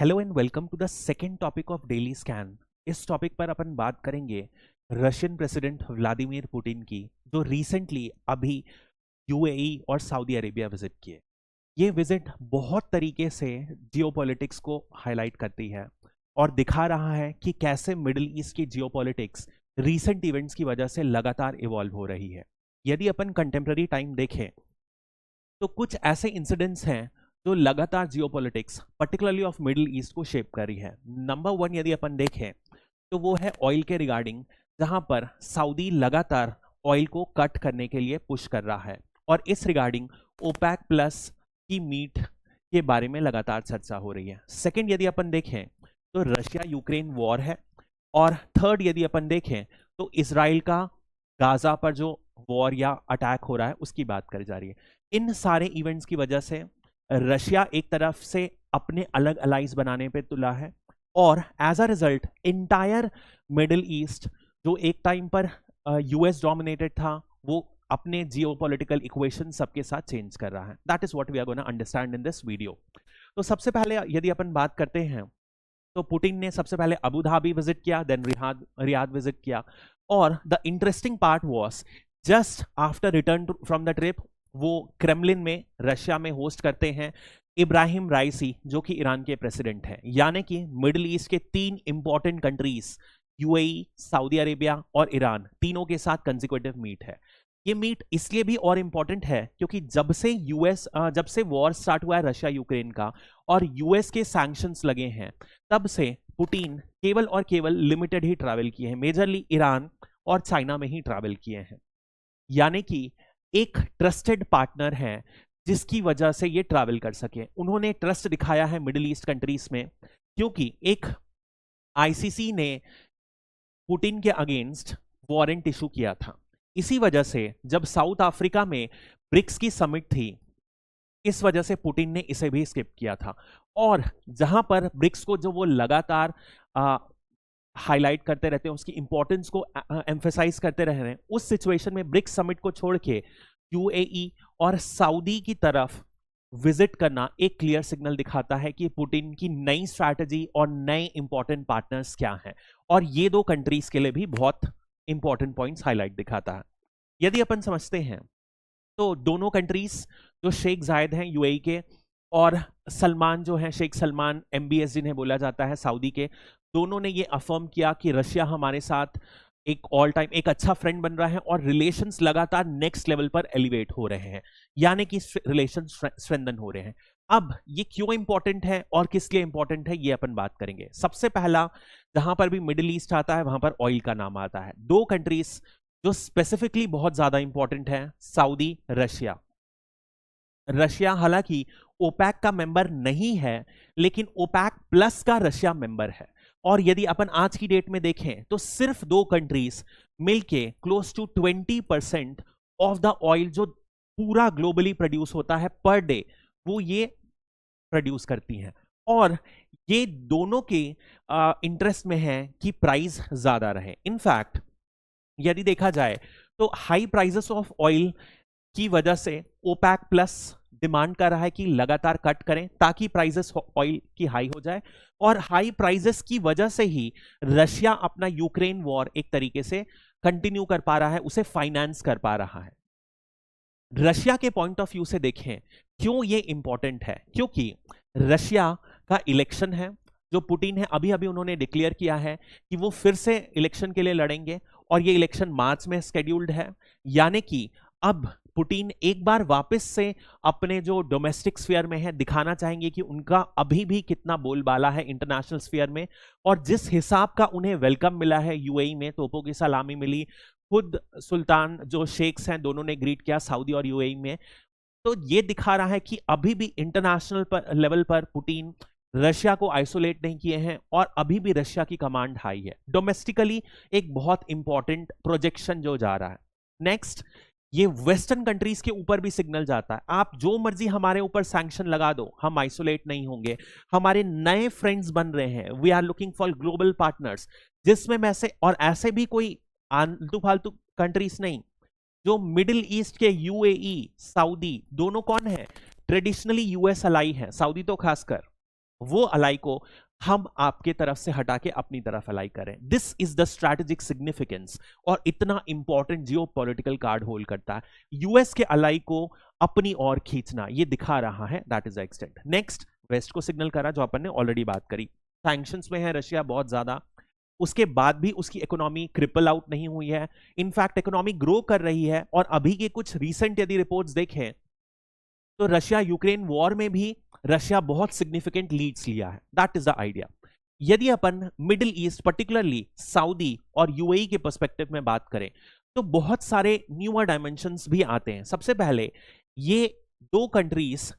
Hello and welcome to the second topic of daily scan. इस टॉपिक पर अपन बात करेंगे रशियन प्रेसिडेंट व्लादिमीर पुतिन की, जो रिसेंटली अभी यूएई और सऊदी अरेबिया विजिट किए। ये विजिट बहुत तरीके से जियोपॉलिटिक्स को हाईलाइट करती है और दिखा रहा है कि कैसे मिडिल ईस्ट की जियोपॉलिटिक्स रीसेंट इवेंट्स की वजह से लगातार इवॉल्व हो रही है। यदि अपन कंटेम्प्रेरी टाइम देखें तो कुछ ऐसे इंसिडेंट्स हैं जो लगातार geopolitics particularly of middle east को शेप कर रही है। नंबर वन यदि अपन देखें तो वो है ऑयल के रिगार्डिंग, जहां पर सऊदी लगातार ऑयल को कट करने के लिए पुश कर रहा है और इस रिगार्डिंग ओपेक प्लस की मीट के बारे में लगातार चर्चा हो रही है। सेकंड यदि अपन देखें तो रशिया यूक्रेन वॉर है और थर्ड यदि अपन देखें तो इसराइल का गाजा पर जो वॉर या अटैक हो रहा है उसकी बात करी जा रही है। इन सारे इवेंट्स की वजह से रशिया एक तरफ से अपने अलग अलाइज बनाने पे तुला है और as a result entire Middle East, जो एक टाइम पर यूएस डोमिनेटेड था, वो अपने जियोपॉलिटिकल इक्वेशन सबके साथ चेंज कर रहा है। That is what we are gonna understand in this video. तो सबसे पहले यदि अपन बात करते हैं तो पुतिन ने सबसे पहले अबू धाबी विजिट किया, देन रियाद विजिट किया और the interesting part was just after return from the trip वो क्रेमलिन में रशिया में होस्ट करते हैं इब्राहिम राइसी, जो कि ईरान के प्रेसिडेंट हैं। यानी कि मिडिल ईस्ट के तीन important countries UAE, Saudi Arabia और ईरान, तीनों के साथ कंसेक्यूटिव मीट है। ये मीट इसलिए भी और इंपॉर्टेंट है क्योंकि जब से वॉर स्टार्ट हुआ है रशिया यूक्रेन का और यूएस के सैंक्शंस लगे हैं, तब से पुतिन केवल और केवल लिमिटेड ही ट्रैवल किए हैं, मेजरली ईरान और चाइना में ही ट्रैवल किए हैं। यानी कि एक ट्रस्टेड पार्टनर है जिसकी वजह से ये ट्रैवल कर सके। उन्होंने ट्रस्ट दिखाया है मिडिल ईस्ट कंट्रीज में क्योंकि एक आईसीसी ने पुतिन के अगेंस्ट वारंट इशू किया था। इसी वजह से जब साउथ अफ्रीका में ब्रिक्स की समिट थी, इस वजह से पुतिन ने इसे भी स्किप किया था। और जहां पर ब्रिक्स को जो वो लगातार हाईलाइट करते रहते हैं, उसकी इंपॉर्टेंस को एम्फेसाइज करते रह रहे हैं, उस सिचुएशन में ब्रिक्स समिट को छोड़ के यूएई और सऊदी की तरफ विजिट करना एक क्लियर सिग्नल दिखाता है कि पुतिन की नई स्ट्रैटेजी और नए इंपॉर्टेंट पार्टनर्स क्या हैं, और ये दो कंट्रीज के लिए भी बहुत इंपॉर्टेंट पॉइंट्स हाईलाइट दिखाता है। यदि अपन समझते हैं तो दोनों कंट्रीज जो शेख जायद हैं यूएई के और सलमान जो है शेख सलमान एमबीएस जिन्हें बोला जाता है सऊदी के, दोनों ने ये अफर्म किया कि रशिया हमारे साथ एक ऑल टाइम एक अच्छा फ्रेंड बन रहा है और रिलेशंस लगातार नेक्स्ट लेवल पर एलिवेट हो रहे हैं, यानी कि रिलेशन स्ट्रेंथन हो रहे हैं। अब ये क्यों इंपॉर्टेंट है और किस लिए इंपॉर्टेंट है, ये अपन बात करेंगे। सबसे पहला, जहां पर भी मिडिल ईस्ट आता है वहां पर ऑयल का नाम आता है। दो कंट्रीज जो स्पेसिफिकली बहुत ज्यादा इंपॉर्टेंट है, सऊदी, रशिया। रशिया हालांकि ओपेक का मेंबर नहीं है, लेकिन ओपेक प्लस का रशिया मेंबर है। और यदि अपन आज की डेट में देखें तो सिर्फ दो कंट्रीज मिलके close to 20% of the oil जो पूरा ग्लोबली प्रोड्यूस होता है पर डे, वो ये प्रोड्यूस करती हैं। और ये दोनों के इंटरेस्ट में है कि प्राइस ज्यादा रहे। इनफैक्ट यदि देखा जाए तो हाई प्राइसेस ऑफ ऑयल की वजह से ओपेक प्लस डिमांड कर रहा है कि लगातार कट करें ताकि प्राइसेस ऑयल की हाई हो जाए, और हाई प्राइसेस की वजह से ही रशिया अपना यूक्रेन वॉर एक तरीके से कंटिन्यू कर पा रहा है, उसे फाइनेंस कर पा रहा है। रशिया के पॉइंट ऑफ व्यू से देखें क्यों ये इंपॉर्टेंट है, क्योंकि रशिया का इलेक्शन है जो पुतिन है, अभी अभी उन्होंने डिक्लेयर किया है कि वो फिर से इलेक्शन के लिए लड़ेंगे और ये इलेक्शन मार्च में शेड्यूल्ड है। यानी कि अब पुतिन एक बार वापस से अपने जो डोमेस्टिक स्फीयर में है दिखाना चाहेंगे कि उनका अभी भी कितना बोलबाला है इंटरनेशनल स्फीयर में, और जिस हिसाब का उन्हें वेलकम मिला है यूएई में, तोपों की सलामी मिली, खुद सुल्तान जो शेख्स हैं दोनों ने ग्रीट किया सऊदी और यूएई में, तो ये दिखा रहा है कि अभी भी इंटरनेशनल लेवल पर पुतिन रशिया को आइसोलेट नहीं किए हैं और अभी भी रशिया की कमांड हाई है। डोमेस्टिकली एक बहुत इंपॉर्टेंट प्रोजेक्शन जो जा रहा है। नेक्स्ट, ये वेस्टर्न कंट्रीज के ऊपर भी सिग्नल जाता है, आप जो मर्जी हमारे ऊपर सैंक्शन लगा दो, हम आइसोलेट नहीं होंगे, हमारे नए फ्रेंड्स बन रहे हैं, we are looking for global partners, जिसमें में से और ऐसे भी कोई आलतू फालतू कंट्रीज नहीं, जो मिडिल ईस्ट के यूएई, सऊदी, दोनों कौन है, ट्रेडिशनली यूएस अलाई है, सऊदी तो खासकर, वो अलाई को हम आपके तरफ से हटा के अपनी तरफ अलाई करें। This is the strategic significance, और इतना इंपॉर्टेंट जियो पॉलिटिकल कार्ड होल्ड करता है। यूएस के अलाई को अपनी ओर खींचना ये दिखा रहा है, that is the extent. Next, West को सिग्नल करा, जो अपन ने ऑलरेडी बात करी। सैंक्शंस में है रशिया बहुत ज्यादा, उसके बाद भी उसकी इकोनॉमी क्रिपल आउट नहीं हुई है, इनफैक्ट इकोनॉमी ग्रो कर रही है। और अभी के कुछ रीसेंट यदि रिपोर्ट्स देखें तो रशिया यूक्रेन वॉर में भी रशिया बहुत सिग्निफिकेंट लीड्स लिया है, दैट इज द आइडिया। यदि अपन मिडिल ईस्ट पर्टिकुलरली सऊदी और यूएई के पर्सपेक्टिव में बात करें तो बहुत सारे न्यूअर डायमेंशंस भी आते हैं। सबसे पहले ये दो countries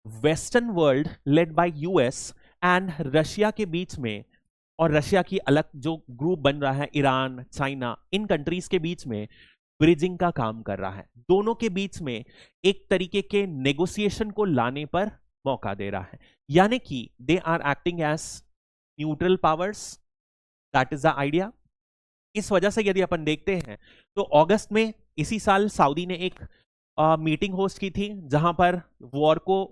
western world led by US and Russia के बीच में, और रशिया की अलग जो ग्रुप बन रहा है ईरान, चाइना, इन कंट्रीज के बीच में ब्रिजिंग का काम कर रहा है। दोनों के बीच में एक तरीके के नेगोशिएशन को लाने पर मौका दे रहा है, यानी कि they are acting as neutral powers, that is the idea. इस वजह से यदि अपन देखते हैं तो अगस्त में इसी साल सऊदी ने एक मीटिंग होस्ट की थी जहां पर वॉर को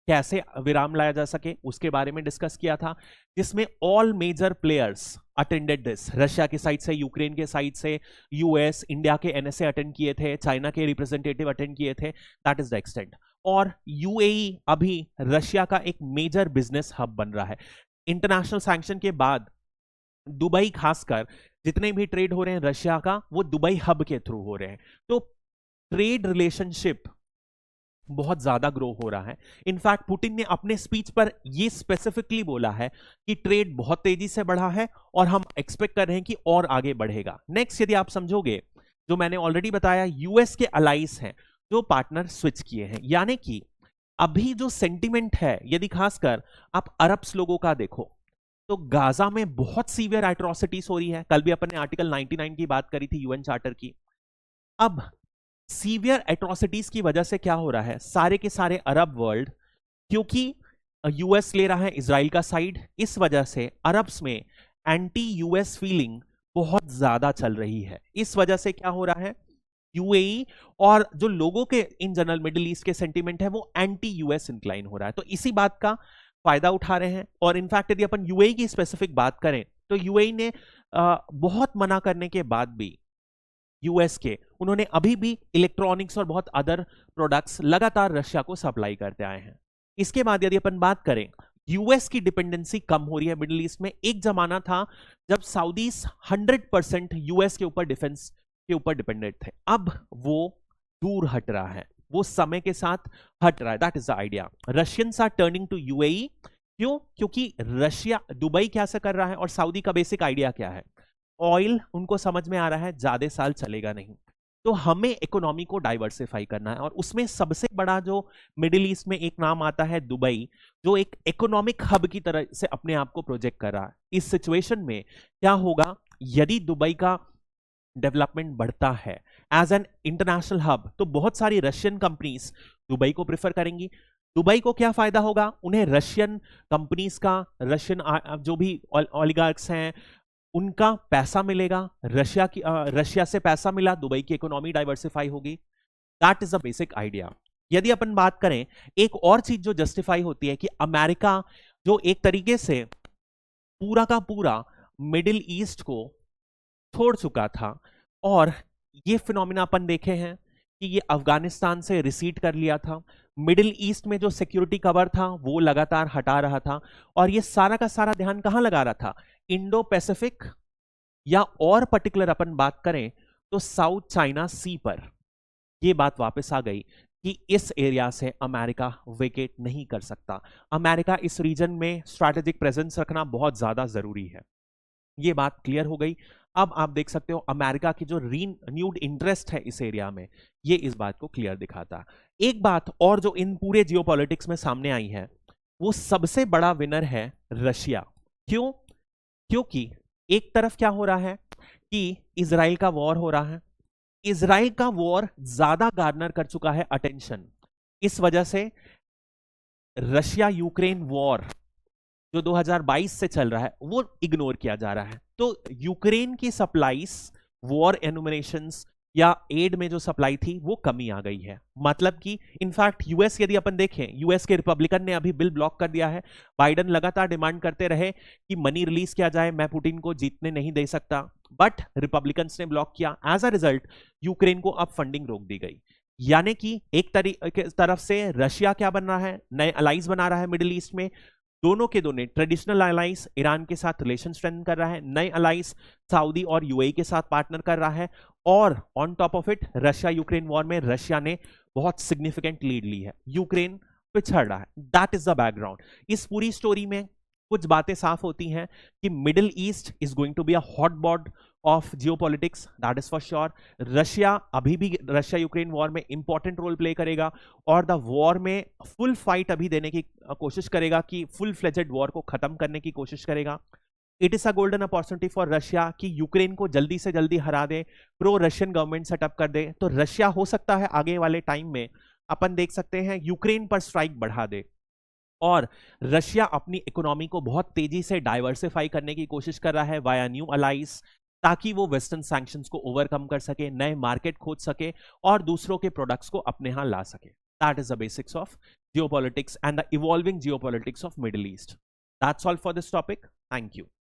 कैसे विराम लाया जा सके उसके बारे में डिस्कस किया था, जिसमें all major players attended this. Russia की साइड से, यूक्रेन के साइड से, यूएस, इंडिया के एनएसए अटेंड किए थे, चाइना के रिप्रेजेंटेटिव अटेंड किए थे, दैट इज द एक्सटेंट। और यूएई अभी रशिया का एक मेजर बिजनेस हब बन रहा है। इंटरनेशनल सैंक्शन के बाद दुबई, खासकर जितने भी ट्रेड हो रहे हैं रशिया का, वो दुबई हब के थ्रू हो रहे हैं। तो ट्रेड रिलेशनशिप बहुत ज्यादा ग्रो हो रहा है। इनफैक्ट पुतिन ने अपने स्पीच पर यह स्पेसिफिकली बोला है कि ट्रेड बहुत तेजी से बढ़ा है और हम एक्सपेक्ट कर रहे हैं कि और आगे बढ़ेगा। नेक्स्ट, यदि आप समझोगे, जो मैंने ऑलरेडी बताया, यूएस के अलाइज हैं जो पार्टनर स्विच किए हैं, यानी कि अभी जो सेंटिमेंट है, यदि खासकर आप अरब्स लोगों का देखो तो गाजा में बहुत सीवियर एट्रोसिटीज हो रही है। कल भी अपन ने आर्टिकल 99 की बात करी थी यूएन चार्टर की। अब सीवियर एट्रोसिटीज की वजह से क्या हो रहा है, सारे के सारे अरब वर्ल्ड, क्योंकि यूएस ले रहा है इजराइल का साइड, इस वजह से अरब्स में एंटी यूएस फीलिंग बहुत ज्यादा चल रही है। इस वजह से क्या हो रहा है, यूएई और जो लोगों के इन जनरल मिडिल ईस्ट के सेंटीमेंट है वो एंटी यूएस इंक्लाइन हो रहा है। तो इसी बात का फायदा उठा रहे हैं। और इनफैक्ट यदि अपन यूएई की स्पेसिफिक बात करें तो यूएई ने बहुत मना करने के बाद भी यूएस के, उन्होंने अभी भी इलेक्ट्रॉनिक्स और बहुत अदर प्रोडक्ट्स लगातार रशिया को सप्लाई करते आए हैं। इसके बाद यदि अपन बात करें, यूएस की डिपेंडेंसी कम हो रही है मिडिल ईस्ट में। एक जमाना था जब सऊदीज 100% यूएस के ऊपर डिफेंस के ऊपर डिपेंडेंट थे, अब वो दूर हट रहा है, वो समय के साथ हट रहा है, that is the idea. Russians are turning to UAE, क्यों? क्योंकि रशिया दुबई कैसे कर रहा है और सऊदी का बेसिक आइडिया क्या है, ऑयल उनको समझ में आ रहा है ज्यादा साल चलेगा नहीं, तो हमें इकोनॉमी को डाइवर्सिफाई करना है। और उसमें सबसे बड़ा जो मिडिल ईस्ट में एक नाम आता है दुबई, जो एक इकोनॉमिक हब की तरह से अपने आप को प्रोजेक्ट कर रहा है। इस सिचुएशन में क्या होगा, यदि दुबई का डेवलपमेंट बढ़ता है एज एन इंटरनेशनल हब, तो बहुत सारी रशियन कंपनीज दुबई को प्रेफर करेंगी। दुबई को क्या फायदा होगा, उन्हें रशियन कंपनीज का, रशियन जो भी ओलिगार्क्स हैं उनका पैसा मिलेगा, रशिया से पैसा मिला, दुबई की इकोनॉमी डाइवर्सिफाई होगी, that is the basic idea. यदि अपन बात करें, एक और चीज जो जस्टिफाई होती है कि अमेरिका जो एक तरीके से पूरा का पूरा मिडिल ईस्ट को छोड़ चुका था, और ये फिनोमिना अपन देखे हैं कि ये अफगानिस्तान से रिसीड कर लिया था, मिडिल ईस्ट में जो सिक्योरिटी कवर था वो लगातार हटा रहा था, और ये सारा का सारा ध्यान कहां लगा रहा था, इंडो पैसिफिक, या और पर्टिकुलर अपन बात करें तो साउथ चाइना सी पर। ये बात वापस आ गई कि इस एरिया से अमेरिका वेकेट नहीं कर सकता। अमेरिका इस रीजन में स्ट्रैटेजिक प्रेजेंस रखना बहुत ज्यादा जरूरी है। ये बात क्लियर हो गई। अब आप देख सकते हो अमेरिका की जो रीन्यूड इंटरेस्ट है इस एरिया में, ये इस बात को क्लियर दिखाता है। एक बात और जो इन पूरे जियोपॉलिटिक्स में सामने आई है, वो सबसे बड़ा विनर है रशिया। क्यों? क्योंकि एक तरफ क्या हो रहा है कि इजराइल का वॉर हो रहा है, इजराइल का वॉर ज्यादा गार्नर कर चुका है अटेंशन, इस वजह से रशिया यूक्रेन वॉर जो 2022 से चल रहा है वो इग्नोर किया जा रहा है। तो यूक्रेन की सप्लाईज, वॉर एनुमरेशंस या एड में जो सप्लाई थी वो कमी आ गई है। मतलब कि इनफैक्ट यूएस, यदि अपन देखें, यूएस के रिपब्लिकन ने अभी बिल ब्लॉक कर दिया है। बाइडन लगातार डिमांड करते रहे कि मनी रिलीज किया जाए, मैं पुतिन को जीतने नहीं दे सकता, बट रिपब्लिकन्स ने ब्लॉक किया। एज अ रिजल्ट यूक्रेन को अब फंडिंग रोक दी गई। यानी कि एक तरफ से रशिया क्या बन रहा है, नए अलाइज बना रहा है मिडिल ईस्ट में। दोनों के दोनों ट्रेडिशनल अलाइज ईरान के साथ रिलेशन स्ट्रेंथन कर रहा है, नए अलाइज सऊदी और यूएई के साथ पार्टनर कर रहा है, और on top of it Russia Ukraine war में रशिया ने बहुत सिग्निफिकेंट लीड ली है, यूक्रेन पिछड़ रहा है। That is the background. इस पूरी स्टोरी में कुछ बातें साफ होती हैं कि Middle East is going to be a hot pot of geopolitics, that is for sure. Russia अभी भी रशिया यूक्रेन वॉर में इंपॉर्टेंट रोल प्ले करेगा, और द वॉर में फुल फाइट अभी देने की कोशिश करेगा, कि फुल फ्लेजेड वॉर को खत्म करने की कोशिश करेगा। It is a golden opportunity for Russia कि यूक्रेन को जल्दी से जल्दी हरा दे, प्रो रशियन गवर्नमेंट सेटअप कर दे, तो रशिया हो सकता है आगे वाले टाइम में अपन देख सकते हैं यूक्रेन पर स्ट्राइक बढ़ा दे। और रशिया अपनी इकोनॉमी को बहुत तेजी से डाइवर्सिफाई करने की कोशिश कर रहा है वाया न्यू अलाइज, ताकि वो वेस्टर्न सैंक्शंस को ओवरकम कर सके, नए मार्केट खोज सके और दूसरों के प्रोडक्ट्स को अपने यहां ला सके। That is the basics of geopolitics and the evolving geopolitics of middle east. That's all for this topic. Thank you.